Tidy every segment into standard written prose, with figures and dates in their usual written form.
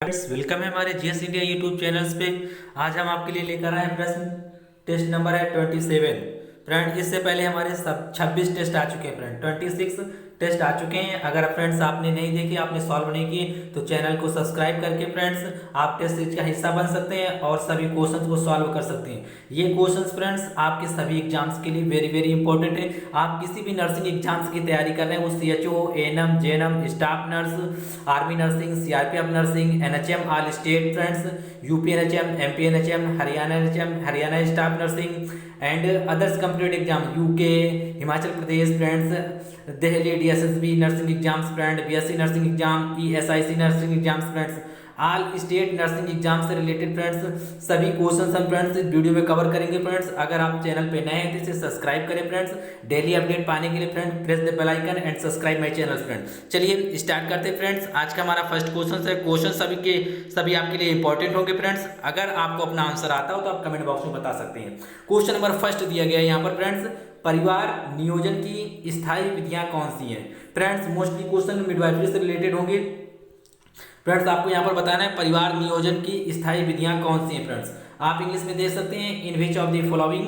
Friends welcome है हमारे GS India YouTube channels पे। आज हम आपके लिए लेकर आए हैं प्रश्न। टेस्ट नंबर है 27। फ्रेंड इससे पहले हमारे सब 26 टेस्ट आ चुके हैं। फ्रेंड 26 टेस्ट आ चुके हैं। अगर फ्रेंड्स आपने नहीं देखे, आपने सॉल्व नहीं किए, तो चैनल को सब्सक्राइब करके फ्रेंड्स आप टेस्ट सीरीज का हिस्सा बन सकते हैं और सभी क्वेश्चंस को सॉल्व कर सकते हैं। ये क्वेश्चंस फ्रेंड्स आपके सभी एग्जाम्स के लिए वेरी वेरी इंपॉर्टेंट है। आप किसी भी नर्सिंग एग्जाम्स की तैयारी कर रहे हैं, वो CHO, ANM, JNM, staff nurse, army nursing, CRPF nursing, NHM all state friends, UP NHM, MP NHM, Haryana NHM, Haryana staff nursing and others complete exam, UK, Himachal Pradesh friends, Delhi DSSB nursing exams friend, BSc nursing exam, ESIC nursing exams friends, all state nursing exam से related friends सभी questions हम friends इस video में cover करेंगे। Friends अगर आप channel पे नए हैं तो इसे सब्सक्राइब करें फ्रेंड्स। डेली अपडेट पाने के लिए friends press the bell icon and subscribe my channel friends. चलिए स्टार्ट करते हैं फ्रेंड्स। आज का हमारा फर्स्ट क्वेश्चन है। क्वेश्चन सभी आपके लिए इंपॉर्टेंट होंगे फ्रेंड्स। अगर आपको अपना आंसर आता हो तो आप कमेंट बॉक्स में बता सकते हैं। क्वेश्चन नंबर फर्स्ट दिया गया है यहाँ पर फ्रेंड्स, परिवार नियोजन की स्थायी विधियां कौन सी हैं। फ्रेंड्स मोस्टली क्वेश्चन मिडवाइफरी से रिलेटेड होंगे। फ्रेंड्स आपको यहाँ पर बताना है परिवार नियोजन की स्थायी विधियां कौन सी हैं। फ्रेंड्स आप इंग्लिश में देख सकते हैं, इन विच ऑफ द फॉलोइंग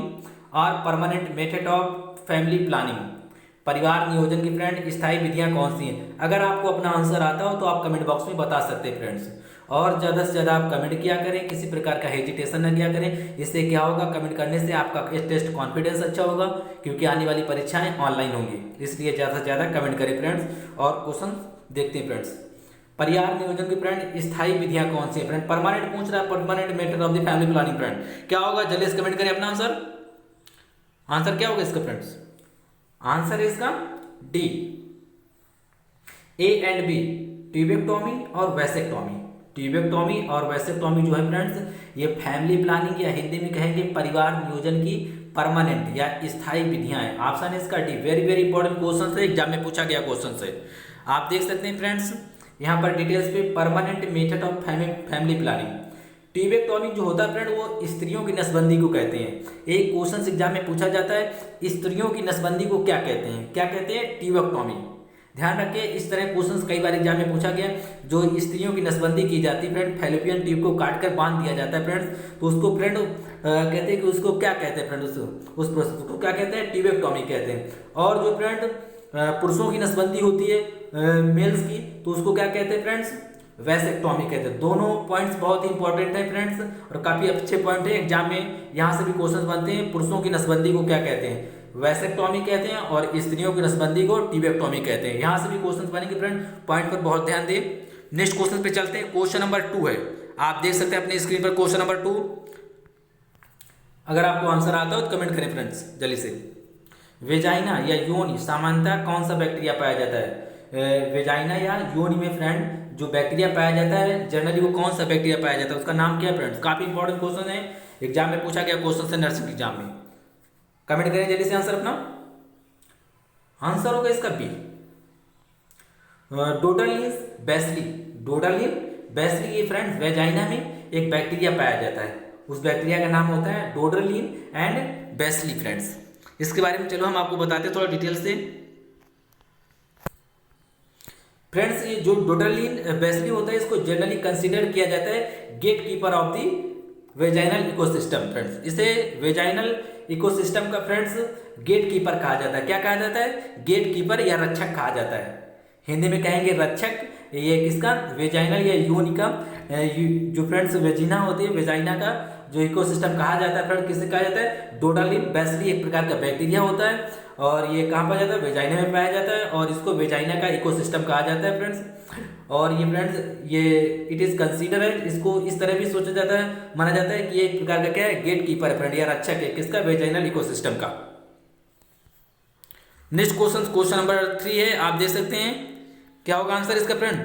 और permanent method of family planning. परिवार नियोजन की फ्रेंड स्थायी विधियां कौन सी हैं। अगर आपको अपना आंसर आता हो तो आप कमेंट बॉक्स में बता सकते हैं फ्रेंड्स। और ज़्यादा से ज़्यादा आप कमेंट किया करें, किसी प्रकार का हेजिटेशन न किया करें। इससे क्या होगा, कमेंट करने से आपका टेस्ट कॉन्फिडेंस अच्छा होगा, क्योंकि आने वाली परीक्षाएं ऑनलाइन होंगी। इसलिए ज़्यादा से ज़्यादा कमेंट करें फ्रेंड्स। और क्वेश्चन देखते हैं फ्रेंड्स। परिवार नियोजन की फ्रेंड स्थायी विधियां कौन सी है। फ्रेंड परमानेंट पूछ रहा है, permanent method of the family planning. Friend क्या होगा, जल्दी से कमेंट करें अपना आंसर। आंसर क्या होगा इसका फ्रेंड्स? आंसर है इसका D, A and B, tubectomy और वैसेक्टोमी। ट्यूबेक्टोमी और वैसेक्टोमी जो है फ्रेंड्स, ये फैमिली प्लानिंग या हिंदी में कहेंगे परिवार नियोजन की परमानेंट या स्थायी विधियां हैं। ऑप्शन है इसका D. Very very important question है, एग्जाम में पूछा गया क्वेश्चन से। आप देख सकते हैं फ्रेंड्स यहाँ पर डिटेल्स पे, permanent method of family planning. Tubectomy जो होता है फ्रेंड, वो स्त्रियों की नसबंदी को कहते हैं। एक क्वेश्चन एग्जाम में पूछा जाता है, स्त्रियों की नसबंदी को क्या कहते हैं? क्या कहते हैं? ट्यूबेक्टोमी। ध्यान रखिए, इस तरह क्वेश्चंस कई बार एग्जाम में पूछा गया। जो स्त्रियों की नसबंदी की जाती है फ्रेंड, फैलोपियन ट्यूब को काट कर बांध दिया जाता है फ्रेंड्स, तो उसको फ्रेंड कहते हैं कि उसको क्या कहते हैं फ्रेंड, उस प्रोसेस को क्या कहते हैं? ट्यूबेक्टोमी कहते हैं। और जो फ्रेंड पुरुषों की नसबंदी होती है मेल्स की, तो उसको क्या कहते हैं फ्रेंड्स? वैसेक्टोमी कहते हैं। दोनों पॉइंट्स बहुत ही इंपॉर्टेंट है फ्रेंड्स, और काफी अच्छे पॉइंट है। एग्जाम में यहाँ से भी क्वेश्चन बनते हैं। पुरुषों की नसबंदी को क्या कहते हैं? वैसेक्टोमी कहते हैं, और स्त्रियों की नसबंदी को ट्यूबेक्टोमी कहते हैं। यहाँ से भी क्वेश्चन बनेंगे फ्रेंड, पॉइंट पर बहुत ध्यान दें। नेक्स्ट क्वेश्चन पे चलते हैं। क्वेश्चन नंबर 2 है, आप देख सकते हैं अपनी स्क्रीन पर क्वेश्चन नंबर 2। अगर आपको आंसर आता हो तो कमेंट करें फ्रेंड्स जल्दी से। वेजाइना या योनि सामान्यतः कौन सा बैक्टीरिया पाया जाता है? वेजाइना या योनि में फ्रेंड जो बैक्टीरिया पाया जाता है, जनरली वो कौन सा बैक्टीरिया पाया जाता है, उसका नाम क्या है फ्रेंड्स? काफी इंपॉर्टेंट क्वेश्चन है, एग्जाम में पूछा गया क्वेश्चन है नर्सिंग एग्जाम में। कमेंट करें जल्दी से आंसर अपना। आंसर होगा इसका बी, डोडालिस बेसिली। डोडालिन बेसिली ये फ्रेंड्स वेजाइना में एक बैक्टीरिया पाया जाता है। उस बैक्टीरिया का नाम होता है डोडालिन एंड बेसिली फ्रेंड्स। इसके बारे में चलो हम आपको बताते हैं थोड़ा डिटेल से। फ्रेंड्स ये जो डोडालिन बेसिली होता है, इसको जनरली कंसीडर किया जाता है gate keeper of the vaginal ecosystem. Friends इसे वेजाइनल इकोसिस्टम का फ्रेंड्स गेट कीपर कहा जाता है। क्या कहा जाता है? गेट कीपर या रक्षक कहा जाता है। हिंदी में कहेंगे रक्षक। ये किसका? वेजाइनल या योनि का, जो फ्रेंड्स वेजिना होती है, वेजाइना का जो इकोसिस्टम कहा जाता है फ्रेंड, किसे कहा जाता है? डोडालिन बेसिली एक प्रकार का बैक्टीरिया होता है, और ये कहाँ पाया जाता है? वेजाइना में पाया जाता है, और इसको वेजाइना का इकोसिस्टम कहा जाता है फ्रेंड्स। और ये फ्रेंड्स ये इट इज कंसीडर है, इसको इस तरह भी सोचा जाता है, माना जाता है कि ये एक प्रकार का क्या है? गेट कीपर है फ्रेंड, या रक्षक है किसका? वेजाइनल इकोसिस्टम का। नेक्स्ट क्वेश्चन नंबर 3 है, आप देख सकते हैं। क्या होगा आंसर इसका फ्रेंड?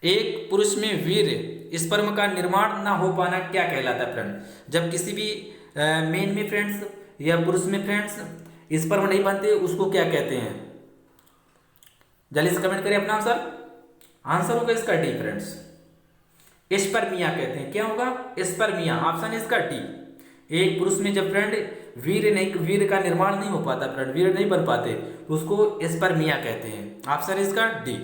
एक पुरुष में वीर्य स्पर्म का निर्माण ना हो पाना क्या कहलाता है फ्रेंड? जब किसी भी मेन में फ्रेंड्स या पुरुष में फ्रेंड्स स्पर्म नहीं बनते, उसको क्या कहते हैं? जल्दी से कमेंट करिए अपना आंसर। आंसर होगा इसका डी फ्रेंड्स, स्पर्मिया कहते हैं। क्या होगा? स्पर्मिया। ऑप्शन है इसका डी। एक पुरुष में जब फ्रेंड वीर्य का निर्माण नहीं हो पाता फ्रेंड, वीर्य नहीं बन पाते, तो उसको स्पर्मिया कहते हैं। ऑप्शन है इसका डी।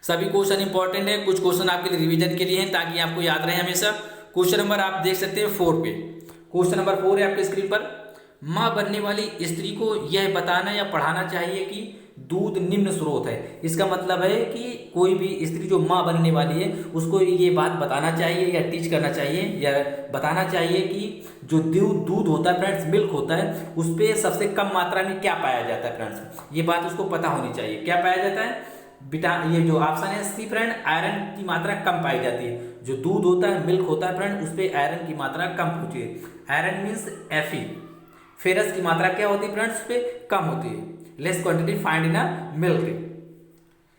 सभी क्वेश्चन इंपॉर्टेंट है, कुछ क्वेश्चन आपके लिए रिवीजन के लिए हैं ताकि आपको याद रहे हमेशा। क्वेश्चन नंबर आप देख सकते हैं 4 पे। क्वेश्चन नंबर 4 है आपके स्क्रीन पर। मां बनने वाली स्त्री को यह बताना या पढ़ाना चाहिए कि दूध निम्न स्रोत है। इसका मतलब है कि कोई भी स्त्री जो मां बनने वाली है उसको ये बात बताना चाहिए या टीच करना चाहिए या बताना चाहिए कि जो दूध होता है फ्रेंड्स, मिल्क होता है, उस पर सबसे कम मात्रा में क्या पाया जाता है फ्रेंड्स, ये बात उसको पता होनी चाहिए। क्या पाया जाता है ये जो ऑप्शन है सी फ्रेंड, आयरन की मात्रा कम पाई जाती है। जो दूध होता है, मिल्क होता है फ्रेंड, उस पर आयरन की मात्रा कम होती है। Iron means Fe। फेरस की मात्रा क्या होती है फ्रेंड्स, उस पर कम होती है। Less quantity find in milk,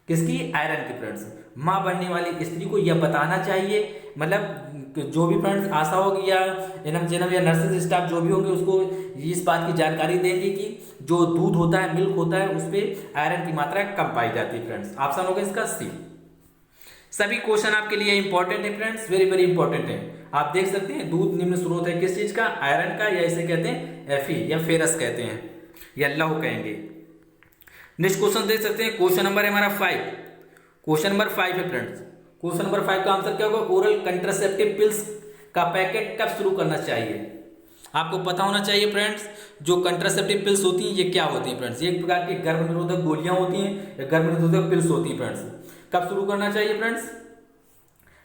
किसकी, आयरन की फ्रेंड्स। मां बनने वाली स्त्री को यह बताना चाहिए, मतलब जो भी फ्रेंड्स आशा होगी या एनएम जेनम या नर्सिंग स्टाफ जो भी होंगे उसको इस बात की जानकारी देंगे कि जो दूध होता है, मिल्क होता है, उस पर आयरन की मात्रा कम पाई जाती है फ्रेंड्स। ऑप्शन होगा इसका सी। सभी क्वेश्चन आपके लिए इंपॉर्टेंट है फ्रेंड्स, वेरी वेरी इंपॉर्टेंट है। आप देख सकते हैं दूध निम्न स्रोत है किस चीज का, आयरन का, या इसे कहते हैं Fe या फेरस कहते हैं या लौह कहेंगे। नेक्स्ट क्वेश्चन देख सकते हैं, क्वेश्चन नंबर है हमारा 5। क्वेश्चन नंबर 5 है फ्रेंड्स। क्वेश्चन नंबर 5 का आंसर क्या होगा, ओरल कंट्रासेप्टिव पिल्स का पैकेट कब शुरू करना चाहिए। आपको पता होना चाहिए फ्रेंड्स, जो कंट्रासेप्टिव पिल्स होती हैं ये क्या होती हैं फ्रेंड्स, ये एक प्रकार की गर्भ निरोधक गोलियां होती हैं या गर्भ निरोधक पिल्स होती हैं फ्रेंड्स। कब शुरू करना चाहिए फ्रेंड्स,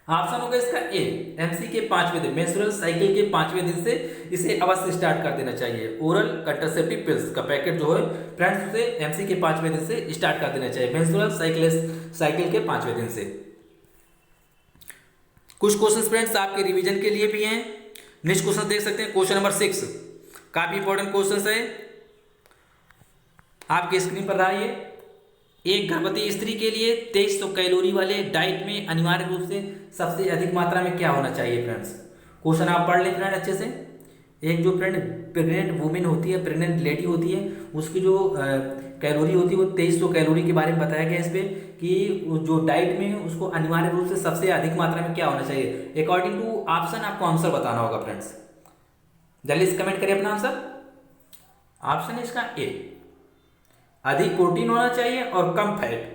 ऑप्शन होगा इसका ए, एमसी के 5वें दिन, मेंस्ट्रुअल साइकिल के 5वें दिन से इसे अवश्य स्टार्ट कर देना चाहिए। ओरल कंट्रासेप्टिव पिल्स का पैकेट जो है फ्रेंड्स उसे एमसी के 5वें दिन से स्टार्ट कर देना चाहिए, मेंस्ट्रुअल साइकिल के 5वें दिन से। कुछ क्वेश्चंस फ्रेंड्स आपके रिवीजन के लिए भी हैं। नेक्स्ट क्वेश्चन देख सकते हैं, क्वेश्चन नंबर 6, काफी इंपॉर्टेंट क्वेश्चन है, आपके स्क्रीन पर रहा है। एक गर्भवती स्त्री के लिए 2300 कैलोरी वाले डाइट में अनिवार्य रूप से सबसे अधिक मात्रा में क्या होना चाहिए फ्रेंड्स। क्वेश्चन आप पढ़ लें फ्रेंड अच्छे से। एक जो फ्रेंड प्रेग्नेंट वुमेन होती है, प्रेग्नेंट लेडी होती है, उसकी जो कैलोरी होती है वो 2300 कैलोरी के बारे में बताया गया है इस पर कि जो डाइट में उसको अनिवार्य रूप से सबसे अधिक मात्रा में क्या होना चाहिए। अकॉर्डिंग टू ऑप्शन आपको आंसर बताना होगा फ्रेंड्स, जल्दी से कमेंट करिए अपना आंसर। ऑप्शन है इसका ए, अधिक प्रोटीन होना चाहिए और कम फैट।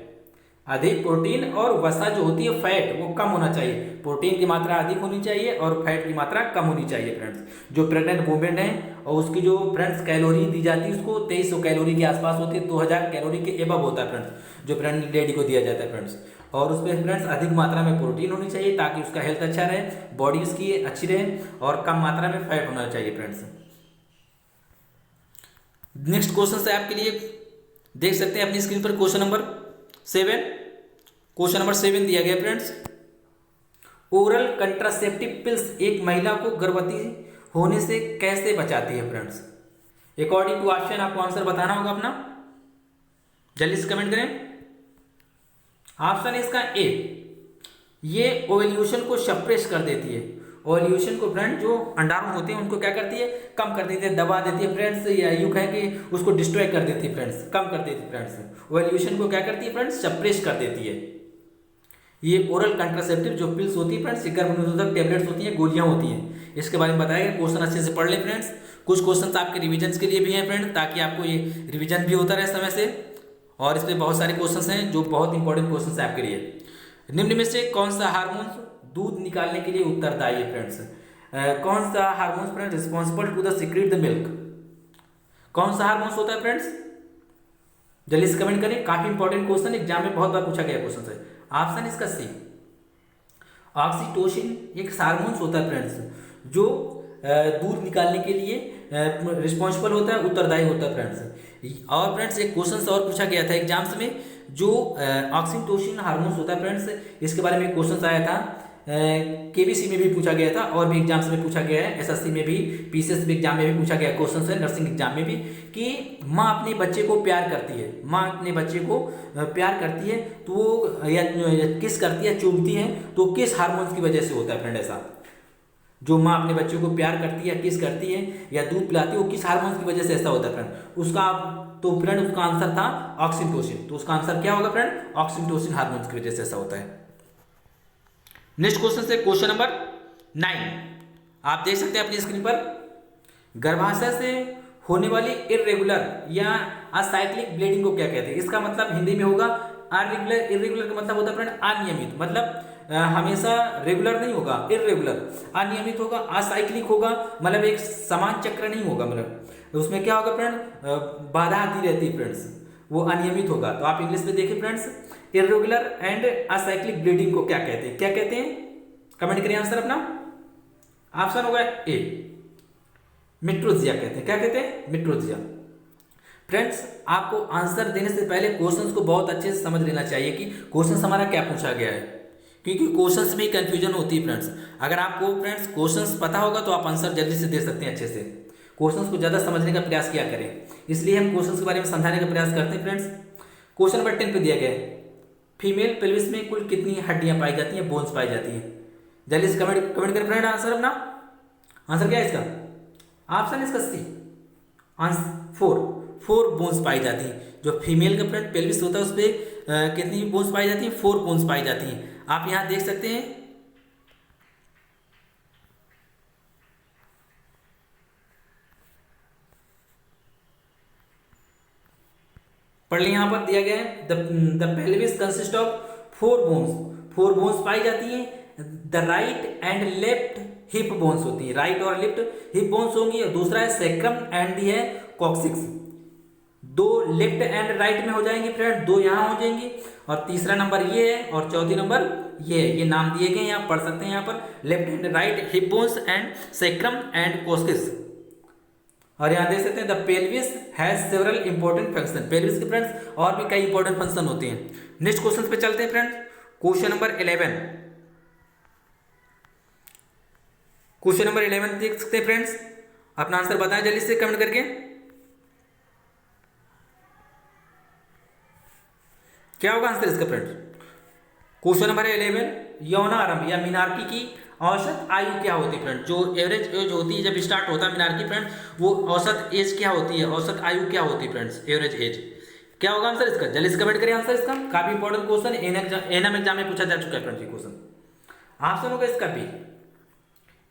अधिक प्रोटीन और वसा जो होती है फैट वो कम होना चाहिए, प्रोटीन की मात्रा अधिक होनी चाहिए और फैट की मात्रा कम होनी चाहिए फ्रेंड्स। जो प्रेग्नेंट वुमेन है और उसकी जो फ्रेंड्स कैलोरी दी जाती है उसको 2300 कैलोरी के आसपास होती है, 2000 कैलोरी के एबव होता है फ्रेंड्स जो प्रेग्नेंट लेडी को दिया जाता है फ्रेंड्स। और उस पर फ्रेंड्स अधिक मात्रा में प्रोटीन होनी चाहिए ताकि उसका हेल्थ अच्छा रहे, बॉडी उसकी अच्छी रहे, और कम मात्रा में फैट होना चाहिए फ्रेंड्स। नेक्स्ट क्वेश्चन है आपके लिए, देख सकते हैं अपनी स्क्रीन पर क्वेश्चन नंबर 7। क्वेश्चन नंबर 7 दिया गया फ्रेंड्स, ओरल कंट्रासेप्टिव पिल्स एक महिला को गर्भवती होने से कैसे बचाती है फ्रेंड्स। अकॉर्डिंग टू ऑप्शन आपको आंसर बताना होगा अपना, जल्दी से कमेंट करें। ऑप्शन है इसका ए, ये ओव्यूलेशन को सप्रेस कर देती है। ओव्यूलेशन को फ्रेंड जो अंडाणु होते हैं उनको क्या करती है, कम कर देती है, दबा देती है फ्रेंड्स, या यूं कहें कि उसको डिस्ट्रॉय कर देती है फ्रेंड्स, कम कर देती है फ्रेंड्स। ओव्यूलेशन को क्या करती है फ्रेंड्स, सप्रेस कर देती है। ये ओरल कंट्रासेप्टिव जो पिल्स होती है फ्रेंड्स, गर्भ निरोधक टेबलेट्स होती हैं, गोलियां होती हैं, इसके बारे में बताया गया। क्वेश्चन अच्छे से पढ़ लें फ्रेंड्स। कुछ क्वेश्चन आपके रिविजन के लिए भी हैं फ्रेंड, ताकि आपको ये रिविजन भी होता रहे समय से, और इसमें बहुत सारे क्वेश्चन हैं जो बहुत इंपॉर्टेंट क्वेश्चन है आपके लिए। निम्न में से कौन सा हार्मोन दूध निकालने के लिए उत्तरदायी है फ्रेंड्स। कौन सा hormone friend responsible to the secrete the milk, कौन सा हार्मोन होता है फ्रेंड्स, जल्दी से कमेंट करें। काफी इंपॉर्टेंट क्वेश्चन, एग्जाम में बहुत बार पूछा गया क्वेश्चन है। ऑप्शन इसका सी, ऑक्सीटोसिन एक हार्मोन होता है फ्रेंड्स जो दूध निकालने के लिए रिस्पॉन्सिबल होता है, उत्तरदायी होता है फ्रेंड्स। और फ्रेंड्स एक क्वेश्चन और पूछा गया था एग्जाम्स में, जो ऑक्सीटोसिन हार्मोन होता है फ्रेंड्स, इसके बारे में क्वेश्चन आया था, केबीसी में भी पूछा गया था और भी एग्जाम्स में पूछा गया है, एसएससी में भी, पीसीएस एग्जाम में भी पूछा गया क्वेश्चन है, नर्सिंग एग्जाम में भी, कि माँ अपने बच्चे को प्यार करती है, माँ अपने बच्चे को प्यार करती है तो वो या किस करती है, चूमती है, तो किस हार्मोन्स की वजह से होता है फ्रेंड ऐसा। जो माँ अपने बच्चे को प्यार करती है, किस करती है या दूध पिलाती है, वो किस हार्मोन्स की वजह से ऐसा होता है फ्रेंड। उसका तो फ्रेंड उसका आंसर था ऑक्सीटोसिन, तो उसका आंसर क्या होगा फ्रेंड, ऑक्सीटोसिन हार्मोन्स की वजह से ऐसा होता है। नेक्स्ट क्वेश्चन से क्वेश्चन नंबर 9, आप देख सकते हैं अपनी स्क्रीन पर, गर्भाशय से होने वाली इरेगुलर या असाइक्लिक ब्लीडिंग को क्या कहते हैं। इसका मतलब हिंदी में होगा अरेगुलर, इरेगुलर का मतलब होता है फ्रेंड अनियमित, मतलब हमेशा रेगुलर नहीं होगा, इरेगुलर, अनियमित होगा, असाइक्लिक होगा, मतलब एक समान चक्र नहीं होगा, मतलब उसमें क्या होगा फ्रेंड, बाधा आती रहती है फ्रेंड्स, वो अनियमित होगा। तो आप इंग्लिश में देखिए friends, irregular and acyclic bleeding को क्या कहते हैं, क्या कहते हैं, कमेंट करिए आंसर अपना। ऑप्शन होगा ए, मिट्रोजिया कहते हैं, क्या कहते हैं, मिट्रोजिया। फ्रेंड्स आपको आंसर देने से पहले क्वेश्चंस को बहुत अच्छे से समझ लेना चाहिए कि क्वेश्चंस हमारा क्या पूछा गया है, क्योंकि क्वेश्चंस में कंफ्यूजन होती है फ्रेंड्स। अगर आपको फ्रेंड्स क्वेश्चंस पता होगा तो आप आंसर जल्दी से दे सकते हैं अच्छे से। क्वेश्चंस को ज़्यादा समझने का प्रयास किया करें, इसलिए हम क्वेश्चंस के बारे में समझाने का प्रयास करते हैं फ्रेंड्स। क्वेश्चन नंबर 10 पे दिया गया है, फीमेल पेल्विस में कुल कितनी हड्डियां पाई जाती हैं, बोन्स पाई जाती हैं। जल्दी से कमेंट करें फ्रेंड आंसर अपना। आंसर क्या है इसका, ऑप्शन इसका सी, आंसर 4 बोन्स पाई जाती हैं। जो फीमेल का फ्रेंड पेल्विस होता है उस पर कितनी बोन्स पाई जाती हैं, 4 बोन्स पाई जाती हैं। आप यहां देख सकते हैं, पढ़ लिया, यहां पर दिया गया है the pelvis consist of 4 bones पाई जाती हैं। The right and left hip bones होती है, राइट और लेफ्ट हिप बोन्स होंगी। और दूसरा है सेक्रम एंड दी है कॉक्सिक्स, 2 लेफ्ट एंड राइट में हो जाएंगी फ्रेंड, 2 यहां हो जाएंगी। और तीसरा नंबर ये है और चौथी नंबर ये है, ये नाम दिए गए, यहाँ पढ़ सकते हैं यहाँ पर left and right hip bones and sacrum and coccyx. और यहाँ देख सकते हैं the pelvis has several important function, pelvis के फ्रेंड्स और भी कई इंपॉर्टेंट फंक्शन होते हैं। नेक्स्ट क्वेश्चन पे चलते हैं friends, question number 11। Question number 11 देख सकते हैं फ्रेंड्स, अपना आंसर बताएं जल्दी से कमेंट करके। क्या होगा आंसर इसका फ्रेंड्स? क्वेश्चन नंबर 11, यौनारंभ या मीनार्की की औसत आयु क्या होती है फ्रेंड? जो एवरेज एज होती है जब स्टार्ट होता है मीनार्की फ्रेंड, वो औसत एज क्या होती है, औसत आयु क्या होती है फ्रेंड्स, एवरेज एज क्या होगा आंसर इसका? जल्दी से कमेंट करिए आंसर इसका, काफी इंपॉर्टेंट क्वेश्चन, एनएम एग्जाम में पूछा जा चुका है फ्रेंड्स ये क्वेश्चन। ऑप्शन होगा इसका बी,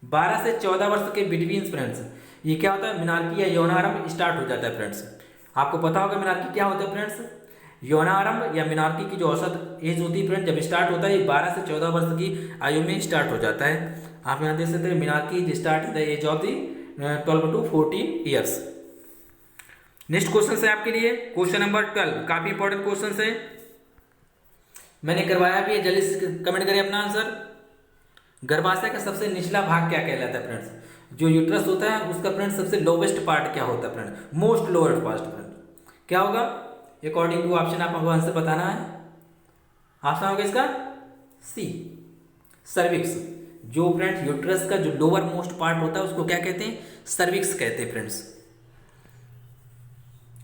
12 से 14 वर्ष के बिटवीन फ्रेंड्स। ये क्या होता है, मीनार्की या यौनारंभ स्टार्ट हो जाता है फ्रेंड्स। आपको पता होगा मीनार्की क्या होता है फ्रेंड्स, यौनारंभ या मीनार्की की जो औसत एज होती है फ्रेंड जब स्टार्ट होता है, ये 12 से 14 वर्ष की आयु में स्टार्ट हो जाता है। आप यहाँ देख सकते हैं menarche start the age of the 12 to 14 years. Next question है आपके लिए क्वेश्चन नंबर 12, काफी इंपॉर्टेंट क्वेश्चन है, मैंने करवाया भी है, जल्दी से कमेंट करिए अपना आंसर। गर्भाशय का सबसे निचला भाग क्या कहलाता है फ्रेंड्स? जो यूट्रस होता है उसका फ्रेंड सबसे लोवेस्ट पार्ट क्या होता है friend? Most lower part friend क्या होगा? अकॉर्डिंग टू ऑप्शन आपको आंसर बताना है। ऑप्शन होगा इसका सी, सर्विक्स। जो फ्रेंड्स यूट्रस का जो लोअर मोस्ट पार्ट होता है उसको क्या कहते हैं? सर्विक्स कहते हैं फ्रेंड्स।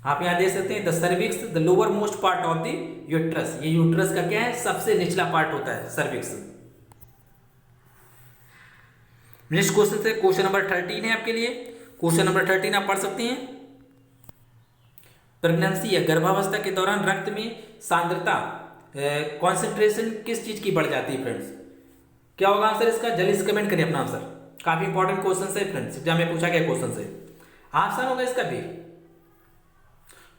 आप यहां देख सकते हैं the cervix the lower most part of the uterus. ये यूट्रस का क्या है? सबसे निचला पार्ट होता है सर्विक्स। नेक्स्ट क्वेश्चन है क्वेश्चन नंबर 13 है आपके लिए। क्वेश्चन नंबर 13 आप पढ़ सकते हैं, प्रेगनेंसी या गर्भावस्था के दौरान रक्त में सांद्रता कॉन्सेंट्रेशन किस चीज की बढ़ जाती है फ्रेंड्स? क्या होगा आंसर इसका? जल्दी से कमेंट करिए अपना आंसर, काफी इंपॉर्टेंट क्वेश्चन है फ्रेंड्स, एग्जाम में पूछा गया क्वेश्चन है। ऑप्शन होगा इसका बी,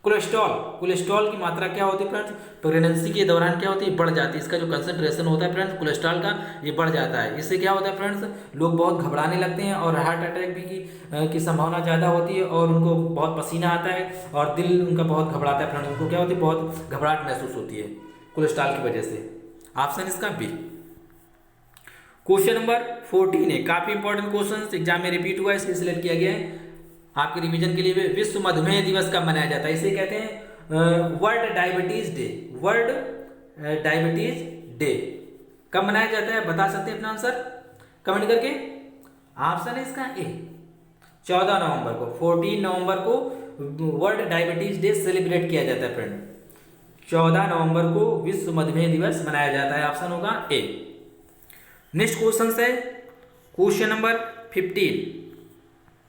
कोलेस्ट्रॉल। कोलेस्ट्रॉल की मात्रा क्या होती है फ्रेंड्स? प्रेगनेंसी के दौरान क्या होती है? बढ़ जाती है। इसका जो कंसंट्रेशन होता है फ्रेंड्स कोलेस्ट्रॉल का, ये बढ़ जाता है। इससे क्या होता है फ्रेंड्स, लोग बहुत घबराने लगते हैं और हार्ट अटैक भी की संभावना ज़्यादा होती है और उनको बहुत पसीना आता है और दिल उनका बहुत घबराता है फ्रेंड्स, उनको क्या होती है? बहुत घबराहट महसूस होती है कोलेस्ट्रॉल की वजह से। ऑप्शन इसका बी। क्वेश्चन नंबर 14 है, काफी इंपॉर्टेंट क्वेश्चन, एग्जाम में रिपीट हुआ है, इसलिए सिलेक्ट किया गया है आपके रिवीजन के लिए। विश्व मधुमेह दिवस कब मनाया जाता है? इसे कहते हैं world diabetes day. World diabetes day कब मनाया जाता है? बता सकते हैं अपना आंसर कमेंट करके। ऑप्शन है इसका ए, 14 नवंबर को, 14 नवंबर को वर्ल्ड डायबिटीज डे सेलिब्रेट किया जाता है फ्रेंड। 14 नवंबर को विश्व मधुमेह दिवस मनाया जाता है। ऑप्शन होगा ए। नेक्स्ट क्वेश्चन है क्वेश्चन नंबर 15,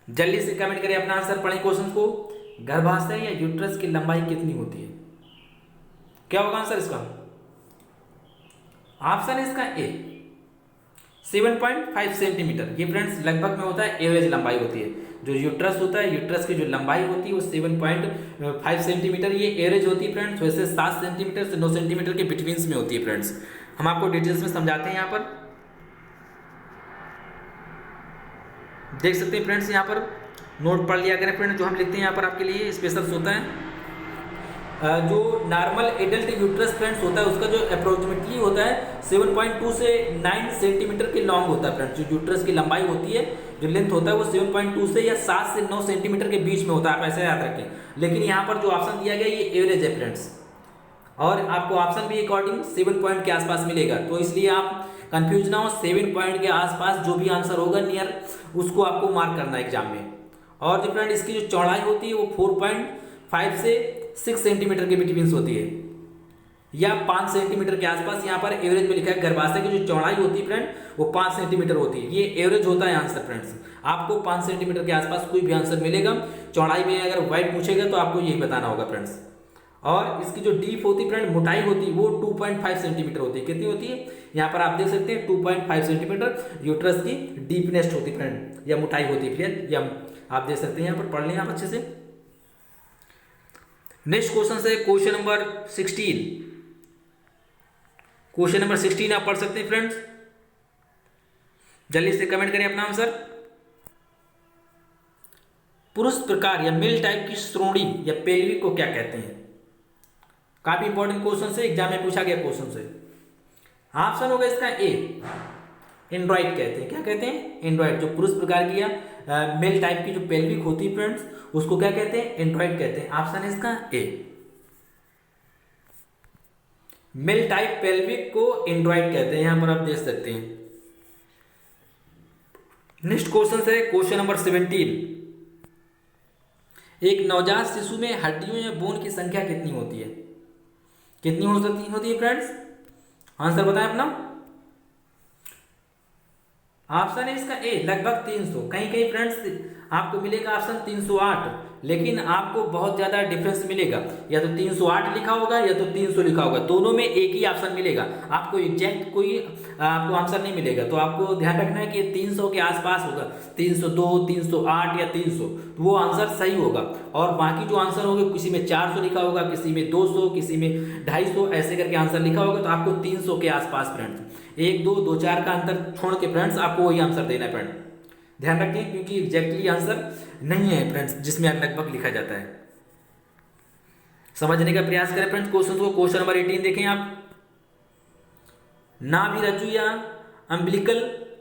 जल्दी से कमेंट करिए अपना आंसर, पढ़ें क्वेश्चन को। गर्भाशय या यूट्रस की लंबाई कितनी होती है? क्या होगा आंसर इसका? ऑप्शन है इसका ए, 7.5 सेंटीमीटर। ये फ्रेंड्स लगभग में होता है एवरेज लंबाई होती है। जो यूट्रस होता है, यूट्रस की जो लंबाई होती है वो 7.5 सेंटीमीटर ये एवरेज होती है फ्रेंड्स। वैसे 7 सेंटीमीटर से 9 सेंटीमीटर के बिटवीन्स में होती है फ्रेंड्स। हम आपको डिटेल्स में समझाते हैं। यहाँ पर देख सकते हैं फ्रेंड्स, यहाँ पर नोट पढ़ लिया करें फ्रेंड्स। जो हम लिखते हैं यहाँ पर आपके लिए स्पेशल्स होता है। जो नॉर्मल एडल्ट यूट्रस फ्रेंड्स होता है उसका जो अप्रोक्सीमेटली होता है 7.2 से 9 सेंटीमीटर के लॉन्ग होता है फ्रेंड्स। जो यूट्रस की लंबाई होती है, जो लेंथ होता है वो 7.2 से या 7 से 9 सेंटीमीटर के बीच में होता है, आप ऐसे याद रखें। लेकिन यहाँ पर जो ऑप्शन दिया गया ये एवरेज है फ्रेंड्स, और आपको ऑप्शन भी अकॉर्डिंग 7 पॉइंट के आसपास मिलेगा। तो इसलिए आप कंफ्यूज ना हो, 7 पॉइंट के आसपास जो भी आंसर होगा नियर उसको आपको मार्क करना है एग्जाम में। और जो फ्रेंड इसकी जो चौड़ाई होती है वो 4.5 से 6 सेंटीमीटर के बिटवीन होती है, या 5 सेंटीमीटर के आसपास। यहाँ पर एवरेज में लिखा है गर्भाशय की जो चौड़ाई होती है फ्रेंड वो 5 सेंटीमीटर होती है। ये एवरेज होता है आंसर फ्रेंड्स। आपको 5 सेंटीमीटर के आसपास कोई भी आंसर मिलेगा। चौड़ाई में अगर वाइड पूछेगा तो आपको यही बताना होगा फ्रेंड्स। और इसकी जो डीप होती है फ्रेंड, मोटाई होती है वो 2.5 सेंटीमीटर होती है। कितनी होती है यहाँ पर आप देख सकते हैं 2.5 सेंटीमीटर यूट्रस की डीपनेस होती है फ्रेंड, या मोटाई होती है। या आप देख सकते हैं यहाँ पर, पढ़ लें आप अच्छे से। नेक्स्ट क्वेश्चन है क्वेश्चन नंबर 16। क्वेश्चन नंबर 16 आप पढ़ सकते हैं फ्रेंड्स। जल्दी से कमेंट करें अपना आंसर। पुरुष प्रकार या मेल टाइप की श्रोणि या पेल्विक को क्या कहते हैं? काफी इंपॉर्टेंट क्वेश्चन से, एग्जाम में पूछा गया क्वेश्चन से। ऑप्शन होगा इसका ए, एंड्रॉइड कहते हैं। क्या कहते हैं? एंड्रॉइड। जो पुरुष प्रकार की या मेल टाइप की जो पेल्विक होती है फ्रेंड्स उसको क्या कहते हैं? एंड्रॉइड कहते हैं। ऑप्शन है इसका ए, मेल टाइप पेल्विक को एंड्रॉइड कहते हैं। यहां पर आप देख सकते हैं। नेक्स्ट क्वेश्चन है क्वेश्चन नंबर 17। एक नवजात शिशु में हड्डियों या बोन की संख्या कितनी होती है? कितनी होती है फ्रेंड्स? आंसर बताएं अपना। ऑप्शन है इसका ए, लगभग 300। कहीं कहीं फ्रेंड्स आपको मिलेगा ऑप्शन 308, लेकिन आपको बहुत ज्यादा डिफरेंस मिलेगा। या तो 308 लिखा होगा या तो 300 लिखा होगा, दोनों में एक ही ऑप्शन मिलेगा। आपको एग्जैक्ट कोई आपको आंसर नहीं मिलेगा। तो आपको ध्यान रखना है कि 300 के आसपास होगा, 302, 308 या 300, तो वो आंसर सही होगा। और बाकी जो आंसर होंगे किसी में 400 लिखा होगा, किसी में 200, किसी में 250, ऐसे करके आंसर लिखा होगा। तो आपको 300 के आसपास फ्रेंड्स, 1, 2, 2, 4 का अंतर छोड़ के फ्रेंड्स आपको वही आंसर देना है फ्रेंड। ध्यान रखें क्योंकि एग्जैक्टली आंसर नहीं है फ्रेंड्स जिसमें लगभग लिखा जाता है। समझने का प्रयास करें फ्रेंड्स क्वेश्चन को। क्वेश्चन नंबर 18 देखें आप। नाभि रज्जु या अम्बिलिकल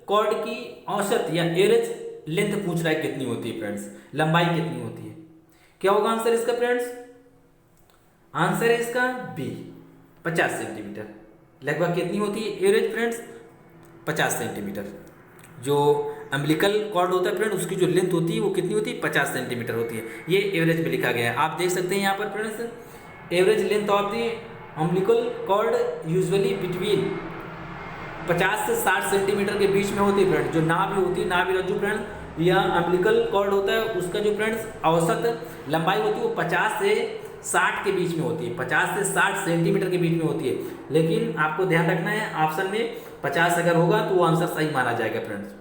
कॉर्ड की औसत या एवरेज लेंथ पूछ रहा है कितनी होती है फ्रेंड्स, लंबाई कितनी होती है? क्या होगा आंसर इसका फ्रेंड्स? आंसर है इसका बी, 50 सेंटीमीटर। लगभग कितनी होती है एवरेज फ्रेंड्स? 50 सेंटीमीटर। जो अम्बिलिकल कॉर्ड होता है फ्रेंड उसकी जो लेंथ होती है वो कितनी होती है? 50 सेंटीमीटर होती है। ये एवरेज में लिखा गया है। आप देख सकते हैं यहाँ पर friends, average length of the umbilical cord usually between 50 से 60 सेंटीमीटर के बीच में होती है फ्रेंड। जो नाभि होती है, नाभि रज्जु फ्रेंड या अम्बिलिकल कॉर्ड होता है उसका जो फ्रेंड्स औसत लंबाई होती है वो 50 से 60 के बीच में होती है, 50 से 60 सेंटीमीटर के बीच में होती है। लेकिन आपको ध्यान रखना है ऑप्शन में 50 अगर होगा तो वो आंसर सही माना जाएगा फ्रेंड्स।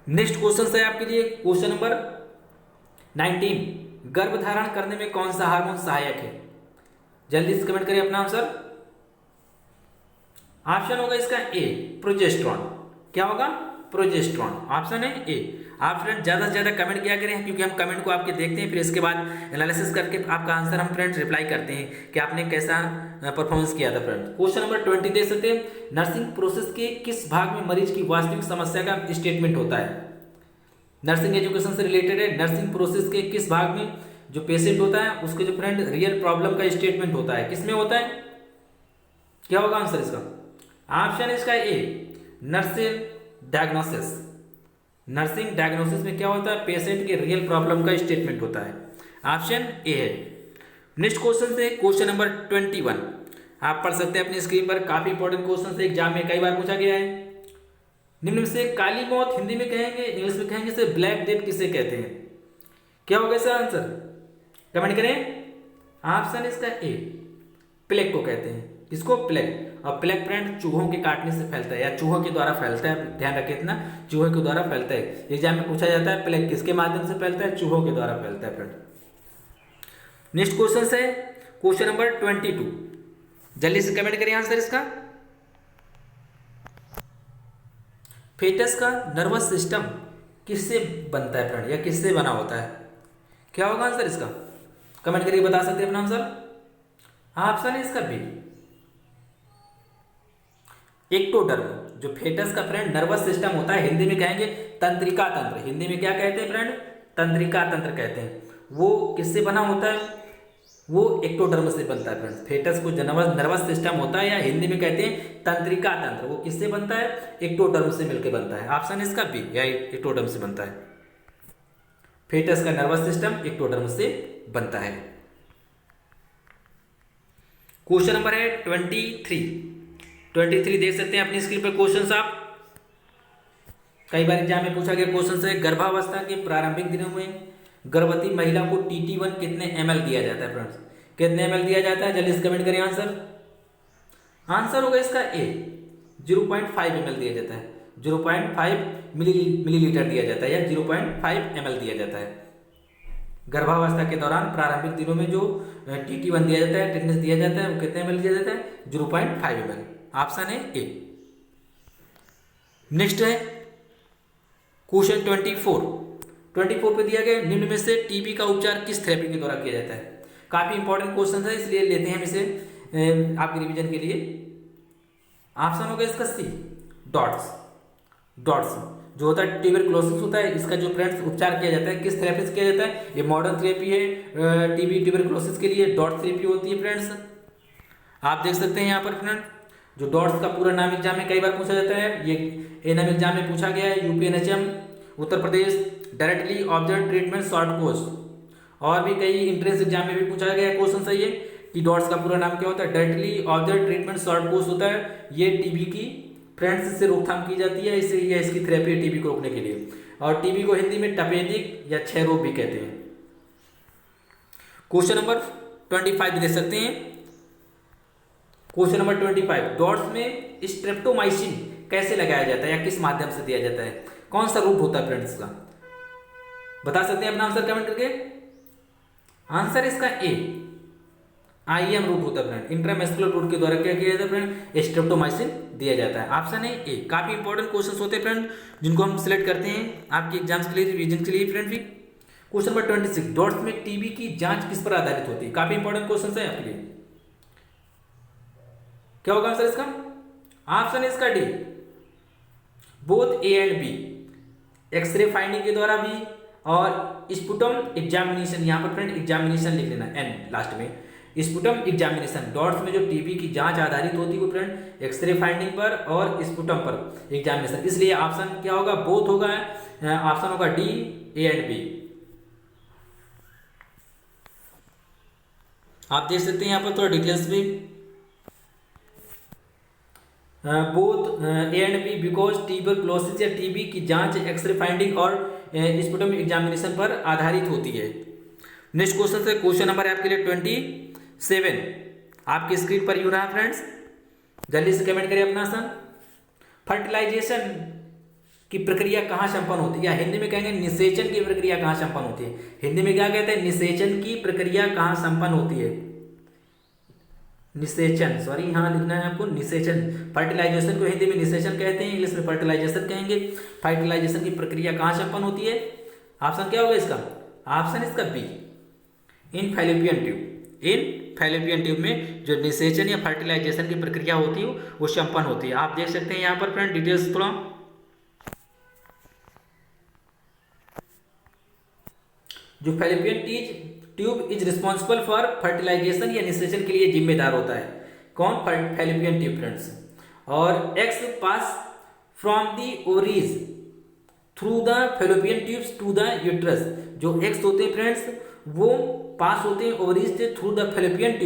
नेक्स्ट क्वेश्चन है आपके लिए क्वेश्चन नंबर 19। गर्भधारण करने में कौन सा हार्मोन सहायक है? जल्दी से कमेंट करिए अपना आंसर। ऑप्शन होगा इसका ए, प्रोजेस्टेरॉन। क्या होगा? प्रोजेस्टेरॉन। ऑप्शन है ए। आप फ्रेंड ज्यादा से ज्यादा कमेंट किया करें क्योंकि हम कमेंट को आपके देखते हैं, फिर इसके बाद एनालिसिस करके आपका आंसर हम फ्रेंड्स रिप्लाई करते हैं कि आपने कैसा परफॉर्मेंस किया था फ्रेंड्स। क्वेश्चन नंबर 20 देख सकते हैं। नर्सिंग प्रोसेस के किस भाग में मरीज की वास्तविक समस्या का स्टेटमेंट होता है? नर्सिंग एजुकेशन से रिलेटेड है। नर्सिंग प्रोसेस के किस भाग में जो पेशेंट होता है उसके जो फ्रेंड रियल प्रॉब्लम का स्टेटमेंट होता है, किसमें होता है? क्या होगा आंसर इसका? ऑप्शन इसका ए, नर्सिंग डायग्नोसिस। नर्सिंग डायग्नोसिस में क्या होता है? पेशेंट के रियल प्रॉब्लम का स्टेटमेंट होता है। ऑप्शन ए है। नेक्स्ट क्वेश्चन से क्वेश्चन नंबर 21 आप पढ़ सकते हैं अपनी स्क्रीन पर। काफी इंपॉर्टेंट क्वेश्चन से, एग्जाम में कई बार पूछा गया है। निम्न में से काली मौत हिंदी में कहेंगे, इंग्लिश में कहेंगे इसे ब्लैक डेथ किसे कहते हैं? क्या होगा इसका आंसर? कमेंट करें। ऑप्शन इसका ए, प्लेग को कहते हैं। किसको? प्लेग। और प्लेग फ्रेंड चूहों के काटने से फैलता है या चूहों के द्वारा फैलता है, ध्यान रखिए इतना, चूहों के द्वारा फैलता है। एग्जाम में पूछा जाता है प्लेग किसके माध्यम से फैलता है, चूहों के द्वारा फैलता है फ्रेंड। नेक्स्ट क्वेश्चन है क्वेश्चन नंबर 22, जल्दी से कमेंट करिए आंसर इसका। फेटस का नर्वस सिस्टम किससे बनता है फ्रेंड या किससे बना होता है, क्या होगा आंसर इसका, कमेंट करके बता सकते हैं अपना आंसर। ऑप्शन है इसका बी, एक्टोडर्म। जो फेटस का फ्रेंड नर्वस सिस्टम होता है, हिंदी में कहेंगे तंत्रिका तंत्र, हिंदी में क्या कहते हैं फ्रेंड, तंत्रिका तंत्र कहते हैं, वो किससे बना होता है, वो एक्टोडर्म से बनता है फ्रेंड। फेटस को जो नर्वस सिस्टम होता है या हिंदी में कहते हैं तंत्रिका तंत्र, वो किससे बनता है, एक्टोडर्म से मिलकर बनता है। ऑप्शन इसका बी, या एक्टोडर्म से बनता है। फेटस का नर्वस सिस्टम एक्टोडर्म से बनता है। क्वेश्चन नंबर है 23 देख सकते हैं अपनी स्क्रीन पर क्वेश्चन आप। कई बार एग्जाम में पूछा गया क्वेश्चन है, गर्भावस्था के प्रारंभिक दिनों में गर्भवती महिला को TT1 कितने ml दिया जाता है फ्रेंड्स, कितने ml दिया जाता है, जल्दी से कमेंट करिए आंसर। आंसर होगा इसका ए, 0.5 ml दिया जाता है, 0.5 मिलीलीटर दिया जाता है या 0.5 ml दिया जाता है। गर्भावस्था के दौरान प्रारंभिक दिनों में जो TT1 दिया जाता है, टेटनस दिया जाता है, वो कितने ml दिया जाता है, 0.5 ml। ऑप्शन है ए। नेक्स्ट है क्वेश्चन 24 पे दिया गया, निम्न में से टीबी का उपचार किस थेरेपी के द्वारा किया जाता है। काफी इंपॉर्टेंट क्वेश्चन है, इसलिए लेते हैं हम इसे आपके रिवीजन के लिए। ऑप्शन होगा इसका सी, डॉट्स जो होता है ट्यूबरकुलोसिस होता है, इसका जो फ्रेंड्स उपचार किया जाता है किस थेरेपी से किया जाता है, ये मॉडर्न थेरेपी है टीबी ट्यूबरकुलोसिस के लिए डॉट थेरेपी होती है फ्रेंड्स। आप देख सकते हैं यहाँ पर फ्रेंड, जो डॉट्स का पूरा नाम एग्जाम में कई बार पूछा जाता है, ये एनएम एग्जाम में पूछा गया है, UPNHM Uttar Pradesh, directly observe treatment short course, और भी कई इंट्रेंस एग्जाम में भी पूछा गया क्वेश्चन सही है कि डॉट्स का पूरा नाम क्या होता है, directly observe treatment short course होता है। ये टीबी की फ्रेंड्स से रोकथाम की जाती है, इससे ये इसकी थेरेपी है टीबी को रोकने के लिए, और टीबी को हिंदी में टपेदिक या क्षय रोग भी कहते हैं। क्वेश्चन नंबर 25 दे सकते हैं। क्वेश्चन नंबर 25, डॉट्स में स्ट्रेप्टोमाइसिन कैसे लगाया जाता है या किस माध्यम से दिया जाता है, कौन सा रूट होता है फ्रेंड्स का, बता सकते हैं अपना आंसर कमेंट करके। आंसर इसका ए, IM रूट होता है फ्रेंड, इंट्रामस्कुलर रूट के द्वारा क्या किया जाता है फ्रेंड, स्ट्रेप्टोमाइसिन दिया जाता है। ऑप्शन है ए। काफी इंपॉर्टेंट क्वेश्चंस होते हैं फ्रेंड, जिनको हम सिलेक्ट करते हैं आपके एग्जाम्स के लिए, रिवीजन के लिए फ्रेंड भी। क्वेश्चन नंबर 26, डॉट्स में टीबी की जांच किस पर आधारित होती है, काफी इंपॉर्टेंट क्वेश्चन है आपके लिए, क्या होगा आंसर इसका। ऑप्शन है इसका D, both A and B, X-ray finding के द्वारा भी और स्पुटम एग्जामिनेशन, यहाँ पर फ्रेंड एग्जामिनेशन लिख लेना एन लास्ट में, स्पुटम एग्जामिनेशन। डॉट्स में जो टीबी की जांच आधारित होती है वो फ्रेंड एक्सरे फाइंडिंग पर और स्पुटम पर एग्जामिनेशन, इसलिए ऑप्शन क्या होगा, बोथ होगा, ऑप्शन होगा डी, ए एंड बी। आप देख सकते हैं यहाँ पर थोड़ा डिटेल्स भी, both A and B because tuberculosis या टीबी की जांच एक्सरे फाइंडिंग और स्पुटम एग्जामिनेशन पर आधारित होती है। नेक्स्ट क्वेश्चन है, क्वेश्चन नंबर है आपके लिए 27, आपकी स्क्रीन पर यू रहा फ्रेंड्स, जल्दी से कमेंट करिए अपना आंसर। फर्टिलाइजेशन की प्रक्रिया कहाँ संपन्न होती है, या हिंदी में कहेंगे निषेचन की प्रक्रिया कहाँ संपन्न होती है, हिंदी में क्या कहते हैं, निषेचन की प्रक्रिया कहाँ संपन्न होती है, निषेचन, सॉरी हाँ लिखना है आपको निषेचन। फर्टिलाइजेशन को हिंदी में निषेचन कहते हैं, इंग्लिश में फर्टिलाइजेशन कहेंगे। फर्टिलाइजेशन की प्रक्रिया कहाँ संपन्न होती है, ऑप्शन क्या होगा इसका, ऑप्शन इसका बी, इन फैलोपियन ट्यूब। इन फैलोपियन ट्यूब में जो निषेचन या फर्टिलाइजेशन की प्रक्रिया होती है वो संपन्न होती है। आप देख सकते हैं यहाँ पर फ्रेंड डिटेल्स थोड़ा, जो fallopian tube is responsible for fertilization या निषेचन के लिए जिम्मेदार होता है, कौन, फैलोपियन ट्यूब फ्रेंड्स। और eggs pass from the ovaries through the fallopian tubes to the uterus, जो एक्स होते हैं फ्रेंड्स वो पास होते हैं ओवरीज से थ्रू द फैलोपियन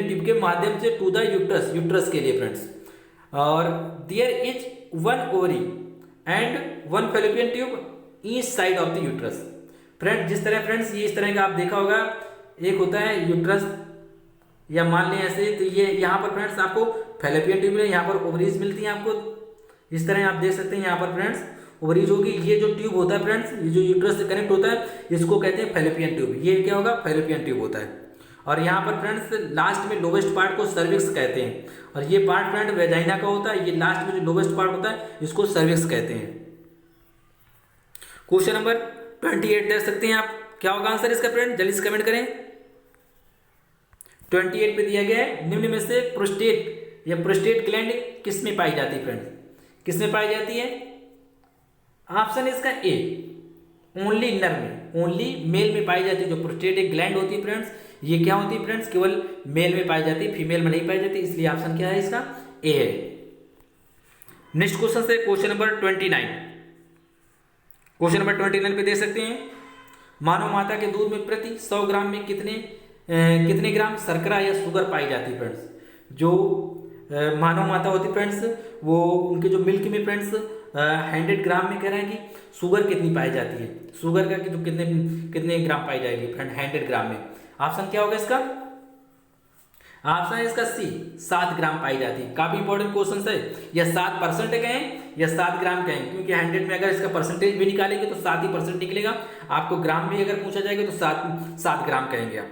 ट्यूब के माध्यम से टू द यूट्रस के लिए फ्रेंड्स। और there is one ovary and one fallopian tube each side of the uterus. Friend जिस तरह फ्रेंड्स ये इस तरह का आप देखा होगा, एक होता है यूट्रस या मान लें ऐसे, तो ये यहाँ पर फ्रेंड्स आपको फैलोपियन ट्यूब है, यहाँ पर ओवरीज मिलती हैं आपको। इस तरह आप देख सकते हैं यहाँ पर फ्रेंड्स ओवरीज होगी। ये जो ट्यूब होता है फ्रेंड्स, ये जो यूट्रस से कनेक्ट होता है, इसको कहते हैं फैलोपियन ट्यूब। ये क्या होगा? फैलोपियन ट्यूब होता है। और यहाँ पर फ्रेंड्स लास्ट में लोवेस्ट पार्ट को सर्विक्स कहते हैं, और ये पार्ट फ्रेंड वेजाइना का होता है। ये लास्ट में जो लोवेस्ट पार्ट होता है इसको सर्विक्स कहते हैं। क्वेश्चन नंबर 28 देख सकते हैं आप, क्या होगा आंसर इसका फ्रेंड? जल्दी से कमेंट करें। 28 पे दिया गया है, निम्न में से प्रोस्टेट या प्रोस्टेट ग्लैंड किस में पाई जाती है फ्रेंड्स? किस में पाई जाती है? ऑप्शन है इसका ए, ओनली नर में, ओनली मेल में पाई जाती है। जो प्रोस्टेट एक ग्लैंड होती है फ्रेंड्स, ये क्या होती है फ्रेंड्स? केवल मेल में पाई जाती है, फीमेल में नहीं पाई जाती, इसलिए ऑप्शन क्या है इसका? ए है। नेक्स्ट क्वेश्चन से क्वेश्चन नंबर 29। क्वेश्चन नंबर 29 पे देख सकते हैं, मानव माता के दूध में प्रति 100 ग्राम में कितने ग्राम शर्करा या शुगर पाई जाती है फ्रेंड्स? जो मानव माता होती है फ्रेंड्स, वो उनके जो मिल्क में फ्रेंड्स 100 ग्राम में कह रहे हैं कि शुगर कितनी पाई जाती है? शुगर का जो कितने ग्राम पाई जाएगी फ्रेंड 100 ग्राम में? ऑप्शन क्या होगा इसका? ऑप्शन है इसका सी, 7 ग्राम पाई जाती है। काफी इंपॉर्टेंट क्वेश्चन है। या 7% कहें या 7 ग्राम कहें, क्योंकि 100 में अगर इसका परसेंटेज भी निकालेंगे तो 7 ही % निकलेगा। आपको ग्राम में अगर पूछा जाएगा तो 7 ग्राम कहेंगे आप।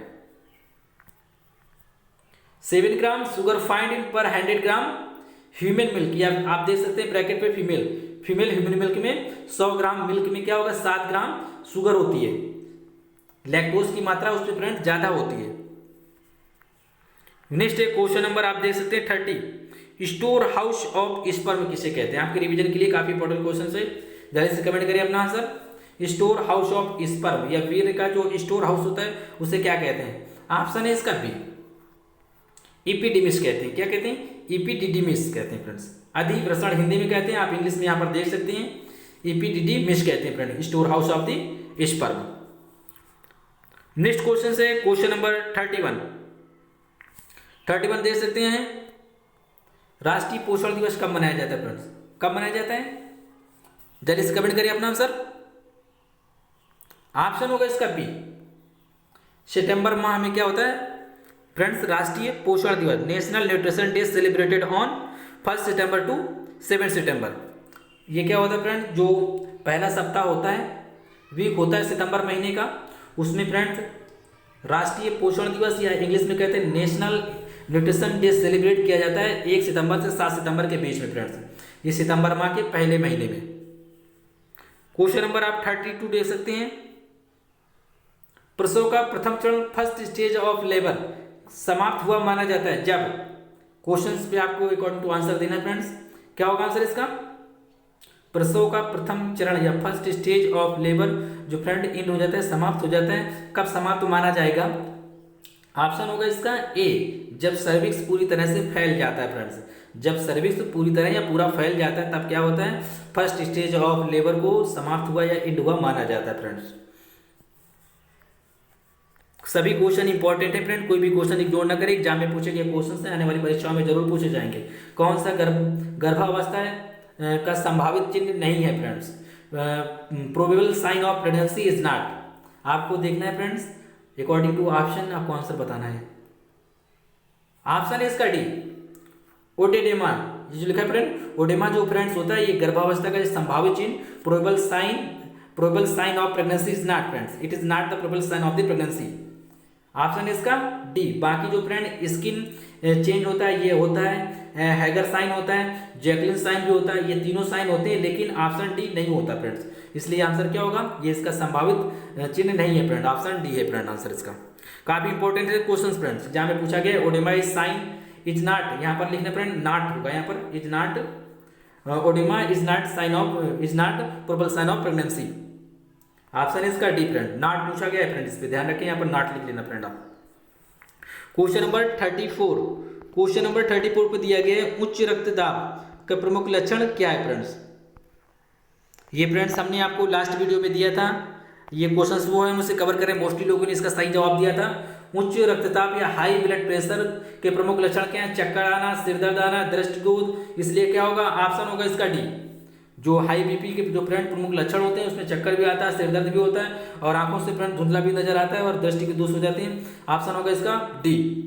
7 ग्राम शुगर फाइंड इन पर 100 ग्राम ह्यूमन मिल्क, या आप देख सकते हैं ब्रैकेट पे फीमेल ह्यूमन मिल्क में 100 ग्राम मिल्क में क्या होगा? 7 ग्राम शुगर होती है। लैक्टोज की मात्रा उसमें फ्रेंड ज्यादा होती है। नेक्स्ट एक क्वेश्चन नंबर आप देख सकते हैं 30, स्टोर हाउस ऑफ स्पर्म किसे कहते हैं? आपके रिवीजन के लिए काफी इंपॉर्टेंट क्वेश्चन है, जल्दी से कमेंट करिए अपना answer. Store house of sperm या वीर्य का जो स्टोर हाउस होता है उसे क्या कहते हैं? ऑप्शन है इसका बी, इपिडिमिस कहते हैं। क्या कहते हैं? इपिडिडिमिस कहते हैं फ्रेंड्स। अधिवृषण हिंदी में कहते हैं, आप इंग्लिश में यहाँ पर देख सकते हैं, इपिडिडिमिस कहते हैं friend, store house of the sperm. Next question से क्वेश्चन नंबर 31 देख सकते हैं, राष्ट्रीय पोषण दिवस कब मनाया जाता है फ्रेंड्स? कब मनाया जाता है? जल्दी से कमेंट करिए अपना आंसर। ऑप्शन होगा इसका बी, सितंबर माह में क्या होता है फ्रेंड्स? राष्ट्रीय पोषण दिवस, national nutrition day celebrated on 1 सितंबर टू 7 सितंबर। ये क्या होता है फ्रेंड्स? जो पहला सप्ताह होता है, वीक होता है सितंबर महीने का, उसमें फ्रेंड्स राष्ट्रीय पोषण दिवस या इंग्लिश में कहते हैं नेशनल न्यूट्रिशन डे सेलिब्रेट किया जाता है 1 सितंबर से 7 सितंबर के बीच में फ्रेंड्स, ये सितंबर माह के पहले महीने में। क्वेश्चन नंबर आप 32 देख सकते हैं, प्रसव का प्रथम चरण फर्स्ट स्टेज ऑफ लेबर समाप्त हुआ माना जाता है जब? क्वेश्चंस पे आपको अकॉर्डिंग टू आंसर देना है फ्रेंड्स। क्या होगा आंसर इसका? प्रसव का प्रथम चरण या फर्स्ट स्टेज ऑफ लेबर जो फ्रेंड एंड हो जाता है, समाप्त हो जाता है, कब समाप्त माना जाएगा? ऑप्शन होगा इसका ए, जब सर्विक्स पूरी तरह से फैल जाता है फ्रेंड्स। जब सर्विक्स पूरी तरह या पूरा फैल जाता है तब क्या होता है? फर्स्ट स्टेज ऑफ लेबर को समाप्त हुआ या एंड हुआ माना जाता है फ्रेंड्स। सभी क्वेश्चन इंपॉर्टेंट है फ्रेंड, कोई भी क्वेश्चन इग्नोर ना करें, एग्जाम में पूछे गए क्वेश्चन से आने वाली परीक्षाओं में जरूर पूछे जाएंगे। कौन सा गर्भावस्था का संभावित चिन्ह नहीं है friends? Probable sign of pregnancy is not. आपको देखना है फ्रेंड्स, अकॉर्डिंग टू ऑप्शन आपको आंसर बताना है। ऑप्शन है इसका डी, ओडेडेमा। ये जो लिखा है फ्रेंड, ओडेमा जो फ्रेंड्स होता है, ये गर्भावस्था का संभावित चिन्ह, probable sign of pregnancy is not friends, it is not the probable sign of the pregnancy. Option है इसका डी। बाकी जो फ्रेंड स्किन चेंज होता है, ये होता है हैगर साइन होता है, जैकलिन साइन भी होता है, ये तीनों साइन होते हैं, लेकिन ऑप्शन डी नहीं होता फ्रेंड्स। इसलिए आंसर क्या होगा? ये इसका संभावित चिन्ह नहीं है फ्रेंड, ऑप्शन डी है फ्रेंड आंसर इसका। काफी इंपॉर्टेंट है क्वेश्चन फ्रेंड्स, जहां में पूछा गया oedema is sign is not, यहाँ पर लिखना फ्रेंड नॉट होगा, यहाँ पर is not, oedema is not sign of, is not probable sign of pregnancy. Option इसका डी फ्रेंड, नॉट पूछा गया है फ्रेंड, इस पे ध्यान रखें, यहाँ पर नॉट लिख लेना फ्रेंड आप। क्वेश्चन नंबर 34, क्वेश्चन नंबर 34 पे दिया गया है उच्च रक्तदाब का प्रमुख लक्षण क्या है फ्रेंड्स? ये फ्रेंड्स हमने आपको लास्ट वीडियो में दिया था, ये क्वेश्चंस वो है उसे कवर करें, मोस्टली लोगों ने इसका सही जवाब दिया था। उच्च रक्तचाप या हाई ब्लड प्रेशर के प्रमुख लक्षण क्या है? चक्कर आना, सिरदर्द आना, दृष्टिदोष। इसलिए क्या होगा? ऑप्शन होगा इसका डी। जो हाई बीपी के जो फ्रेंड प्रमुख लक्षण होते हैं उसमें चक्कर भी आता है, सिरदर्द भी होता है और आंखों से फ्रेंड धुंधला भी नजर आता है और दृष्टि के दोष हो जाते हैं। ऑप्शन होगा इसका डी।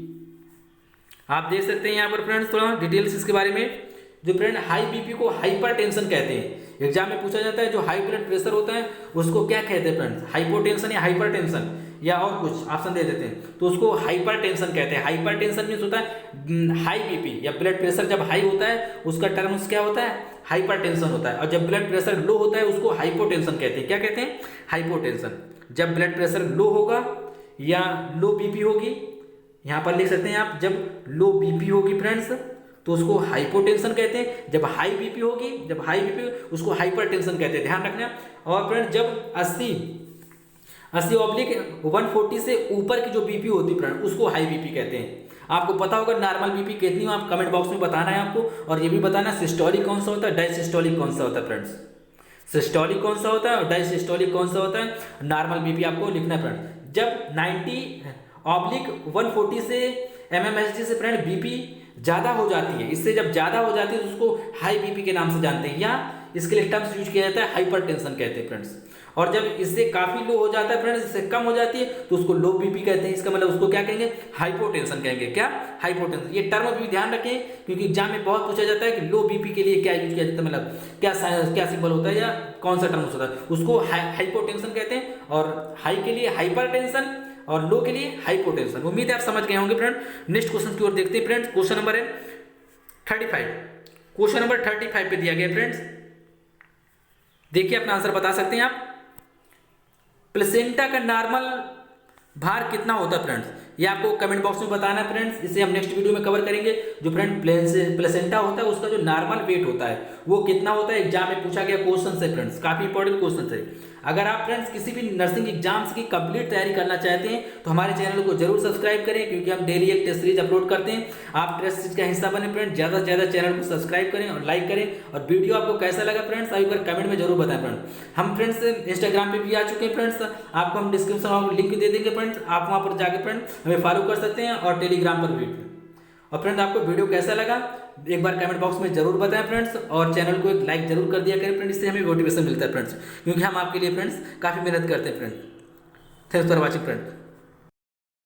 आप देख सकते हैं यहाँ पर फ्रेंड्स थोड़ा डिटेल्स इसके बारे में। जो फ्रेंड हाई बीपी को हाइपर टेंशन कहते हैं। एग्जाम में पूछा जाता है जो हाई ब्लड प्रेशर होता है उसको क्या कहते हैं फ्रेंड्स, हाइपोटेंशन या हाइपर टेंशन या और कुछ ऑप्शन दे देते हैं तो उसको हाइपर टेंशन कहते हैं। हाइपर टेंशन मीन्स होता है हाई बीपी या ब्लड प्रेशर जब हाई होता है उसका टर्म्स क्या होता है, हाइपर टेंशन होता है। और जब ब्लड प्रेशर लो होता है उसको हाइपोटेंशन कहते हैं। क्या कहते हैं, हाइपोटेंशन। जब ब्लड प्रेशर लो होगा या लो बीपी होगी, यहाँ पर लिख सकते हैं आप, जब लो बीपी होगी फ्रेंड्स तो उसको हाइपोटेंशन कहते हैं। जब हाई बीपी होगी, जब हाई बीपी उसको हाइपरटेंशन कहते हैं, ध्यान रखना। और फ्रेंड जब 80/140 से ऊपर की जो बीपी होती है फ्रेंड उसको हाई बीपी कहते हैं। आपको पता होगा नॉर्मल बीपी कितनी हो, आप कमेंट बॉक्स में बताना है आपको। और ये भी बताना सिस्टोलिक कौन सा होता है, डायसिस्टोलिक कौन सा होता है फ्रेंड्स। सिस्टोलिक कौन सा होता है और डायसिस्टोलिक कौन सा होता है, नॉर्मल बीपी आपको लिखना है फ्रेंड। जब 90/140 से mmHg से फ्रेंड बीपी ज़्यादा हो जाती है, इससे जब ज़्यादा हो जाती है तो उसको हाई बीपी के नाम से जानते हैं, या इसके लिए टर्म्स यूज किया जाता है हाइपरटेंशन कहते हैं फ्रेंड्स। और जब इससे काफ़ी लो हो जाता है फ्रेंड्स, इससे कम हो जाती है तो उसको लो बीपी कहते हैं। इसका मतलब उसको क्या कहेंगे, हाइपोटेंशन कहेंगे। क्या, हाइपोटेंशन। ये टर्म भी ध्यान रखें क्योंकि एग्जाम में बहुत पूछा जाता है कि लो बीपी के लिए क्या यूज किया जाता है, मतलब क्या सिंबल होता है या कौन सा टर्म होता है, उसको हाइपोटेंशन कहते हैं। और हाई के लिए हाइपरटेंशन और लो के लिए हाइपोटेंशन। उम्मीद है आप समझ गए होंगे फ्रेंड। नेक्स्ट क्वेश्चन की ओर देखते हैं फ्रेंड्स। क्वेश्चन नंबर है 35। क्वेश्चन नंबर 35 पे दिया गया फ्रेंड्स, देखिए अपना आंसर बता सकते हैं आप। प्लेसेंटा का नॉर्मल भार कितना होता है फ्रेंड्स, ये आपको कमेंट बॉक्स में बताना है फ्रेंड्स। इसे हम नेक्स्ट वीडियो में कवर करेंगे। जो फ्रेंड प्लेसेंटा होता है उसका जो नॉर्मल वेट होता है वो कितना होता है, एग्जाम में पूछा गया क्वेश्चन है फ्रेंड्स, काफी इंपॉर्टेंट क्वेश्चन है। अगर आप फ्रेंड्स किसी भी नर्सिंग एग्जाम्स की कंप्लीट तैयारी करना चाहते हैं तो हमारे चैनल को जरूर सब्सक्राइब करें क्योंकि हम डेली एक टेस्ट सीरीज अपलोड करते हैं। आप टेस्ट सीरीज का हिस्सा बने फ्रेंड्स, ज़्यादा से ज़्यादा चैनल को सब्सक्राइब करें और लाइक करें। और वीडियो आपको कैसा लगा फ्रेंड्स अभी कर कमेंट में जरूर बताएं फ्रेंड्स। हम फ्रेंड्स इंस्टाग्राम पे भी आ चुके हैं फ्रेंड्स, आपको हम डिस्क्रिप्शन में लिंक दे देंगे फ्रेंड्स, आप वहाँ पर जाकर फ्रेंड्स हमें फॉलो कर सकते हैं और टेलीग्राम पर भी। और फ्रेंड्स आपको वीडियो कैसा लगा एक बार कमेंट बॉक्स में जरूर बताएं फ्रेंड्स, और चैनल को एक लाइक जरूर कर दिया करें फ्रेंड्स, इससे हमें मोटिवेशन मिलता है फ्रेंड्स, क्योंकि हम आपके लिए फ्रेंड्स काफ़ी मेहनत करते हैं friends. Thanks for watching friends.